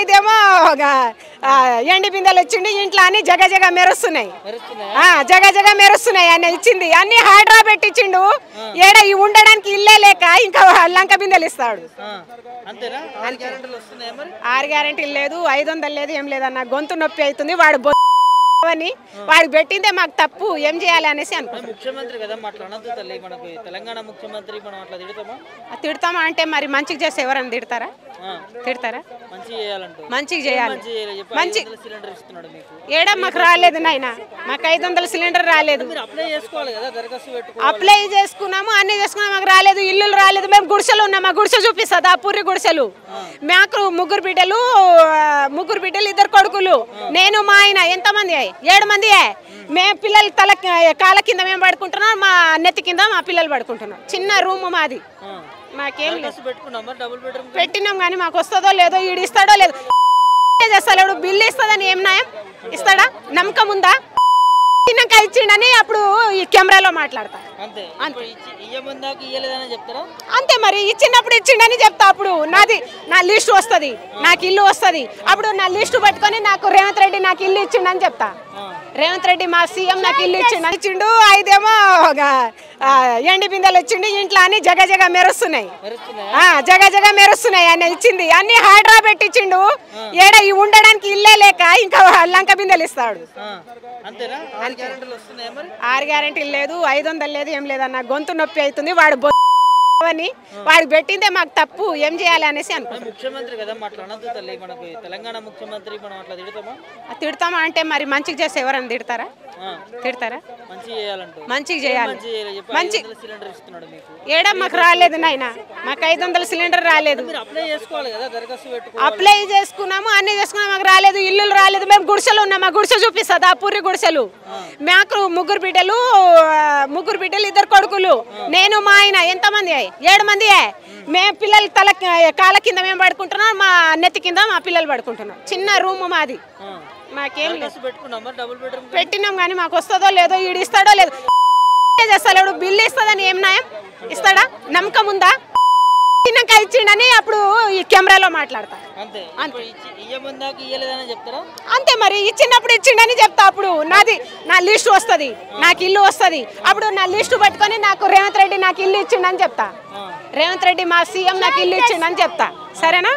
ఐదేమో ఎండి బిందెలు ఇచ్చిండు ఇంట్లో అన్ని జగ జగ మెరుస్తున్నాయి జగ జగ మెరుస్తున్నాయి ఆయన ఇచ్చింది అన్ని హైడ్రా పెట్టించిండు ఏడ ఉండడానికి ఇల్లే లేక ఇంకా లంక బిందెలు ఇస్తాడు 6 గ్యారెంటీలు లేదు 500 లేదు ఏం లేదన్న గొంతు నొప్పి అవుతుంది వాడు అని వాడికి పెట్టిందే మాకు తప్పు ఏం చేయాలి అనేసి అనుకుంటున్నాం ముఖ్యమంత్రి కదా మాట్లాడొద్దు తల్లి మనకు తెలంగాణ ముఖ్యమంత్రి మనం అట్లా తిడతామా తిడతామా అంటే మరి మంచిగా చేస్తే ఎవరైనా తిడతారా మంచిగా చేయాలి మంచి ఏడా మాకు రాలేదు నాయన మాకు 500 సిలిండర్ రాలేదు అప్లై చేసుకున్నాము అన్ని చేసుకున్నాము మాకు రాలేదు ఇల్లులు రాలేదు మేము గుడిసెలు ఉన్నాం మా గుడిసె చూపిస్తుందా పూరి గుడిసెలు మాకు ముగ్గురు బిడ్డలు 2 కొడుకులు నేను మా ఆయన ఎంతమంది 7 మంది మేము పిల్లలు కాళ్ళ కింద మేము పడుకుంటున్నాం మా నెత్తి కింద మా పిల్లలు పడుకుంటున్నాం చిన్న రూమ్ మాది మాకేం పెట్టినాం కానీ మాకు వస్తుందో లేదో ఈడు ఇస్తాడో లేదో చేస్తాడు బిల్లు ఇస్తుందని ఏం న్యాయం ఇస్తాడా నమ్మకం ఉందా తిన్నాక ఇచ్చిండని అప్పుడు ఈ కెమెరాలో మాట్లాడతా అంతే మరి ఇచ్చినప్పుడు ఇచ్చిండని చెప్తా అప్పుడు నా లిస్ట్ వస్తుంది నాకు ఇల్లు వస్తుంది అప్పుడు నా లిస్ట్ పట్టుకొని నాకు రేవంత్ రెడ్డి నాకు ఇల్లు ఇచ్చిండని చెప్తా రేవంత్ రెడ్డి మా సీఎం నాకు ఇల్లు ఇచ్చిండు 5 ఎండి బిందెలు ఇచ్చిండు ఇంట్లో అన్ని జగ జగ మెరుస్తున్నాయి జగ జగ మెరుస్తున్నాయి ఆయన ఇచ్చింది అన్ని హైడ్రా పెట్టించిండు ఏడ ఉండడానికి ఇల్లే లేక ఇంకా లంక బిందెలు ఇస్తాడు 6 గ్యారెంటీలు లేదు 500 లేదు ఏం లేదన్న గొంతు నొప్పి అవుతుంది వాడు అని వాడికి పెట్టిందే మాకు తప్పు ఏం చేయాలి అనేసి అనుకుంటున్నాం ముఖ్యమంత్రి కదా మాట్లాడొద్దు తల్లి మనకు తెలంగాణ ముఖ్యమంత్రి మనం అట్లా తిడతామా అంటే మరి మంచిగా చేస్తే ఎవరైనా తిడతారా మంచిగా చేయాలి మంచి ఏడా మాకు రాలేదు నాయన మాకు 500 సిలిండర్ రాలేదు అప్లై చేసుకున్నాము అన్ని చేసుకున్నాము మాకు రాలేదు ఇల్లులు రాలేదు మేము గుడిసెలు ఉన్నాం మా గుడిసె చూపిస్తుందా పూరి గుడిసెలు మాకు 3 బిడ్డలు 2 కొడుకులు నేను మా ఆయన ఎంతమంది 7 మంది మేము పిల్లలు కాళ్ళ కింద మేము పడుకుంటున్నాం మా నెత్తి కింద మా పిల్లలు పడుకుంటున్నాం చిన్న రూమ్ మాది మాకేం పెట్టినాం కానీ మాకు వస్తుందో లేదో ఈడు ఇస్తాడో లేదో చేస్తాడు బిల్లు ఇస్తుందని ఏం న్యాయం ఇస్తాడా నమ్మకం ఉందా తిన్నాక ఇచ్చిండని అప్పుడు ఈ కెమెరాలో మాట్లాడతా అంతే మరి ఇచ్చినప్పుడు ఇచ్చిండని చెప్తా అప్పుడు నా లిస్ట్ వస్తుంది నాకు ఇల్లు వస్తుంది అప్పుడు నా లిస్ట్ పట్టుకొని నాకు రేవంత్ రెడ్డి నాకు ఇల్లు ఇచ్చిండని చెప్తా రేవంత్ రెడ్డి మా సీఎం నాకు ఇల్లు ఇచ్చిండని చెప్తా సరేనా